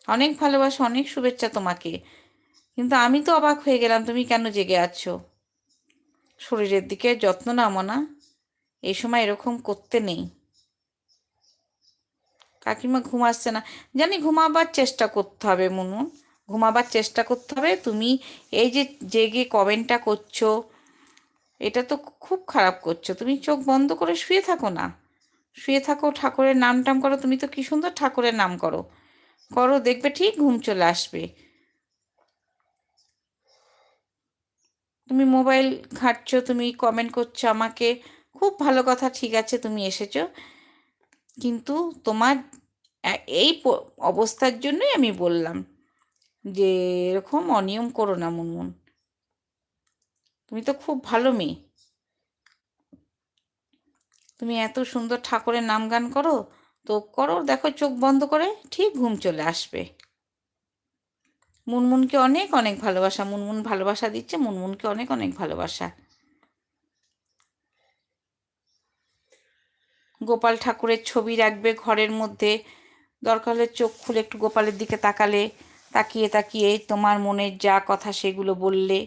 অনেক ভালোবাসা, অনেক শুভেচ্ছা তোমাকে। কিন্তু আমি তো অবাক হয়ে গেলাম, তুমি কেন জেগে আছো? শরীরের দিকে যত্ন নাও মনা, এই সময় এরকম করতে নেই। কাকিমা ঘুম আসছে না, জানি, ঘুমাবার চেষ্টা করতে হবে মুনমুন, ঘুমাবার চেষ্টা করতে হবে। তুমি এই যে জেগে কমেন্টটা করছো, এটা তো খুব খারাপ করছো। তুমি চোখ বন্ধ করে শুয়ে থাকো না, শুয়ে থাকো, ঠাকুরের নাম টাম করো। তুমি তো কি সুন্দর ঠাকুরের নাম করো, করো, দেখবে ঠিক ঘুম চলে আসবে। তুমি মোবাইল ঘাঁটছো, তুমি কমেন্ট করছো আমাকে, খুব ভালো কথা, ঠিক আছে, তুমি এসেছো। কিন্তু তোমার এই অবস্থার জন্যই আমি বললাম যে এরকম অনিয়ম করো না মুনমুন। তুমি তো খুব ভালো মেয়ে, তুমি এত সুন্দর ঠাকুরের নাম গান করো, তো করো, দেখো চোখ বন্ধ করে ঠিক ঘুম চলে আসবে। মুনমুনকে অনেক অনেক ভালোবাসা, মুনমুন ভালোবাসা দিচ্ছে, মুনমুনকে অনেক অনেক ভালোবাসা। গোপাল ঠাকুরের ছবি রাখবে ঘরের মধ্যে, দরকার হলে চোখ খুলে একটু গোপালের দিকে তাকালে, তাকিয়ে তাকিয়ে তোমার মনের যা কথা সেগুলো বললে,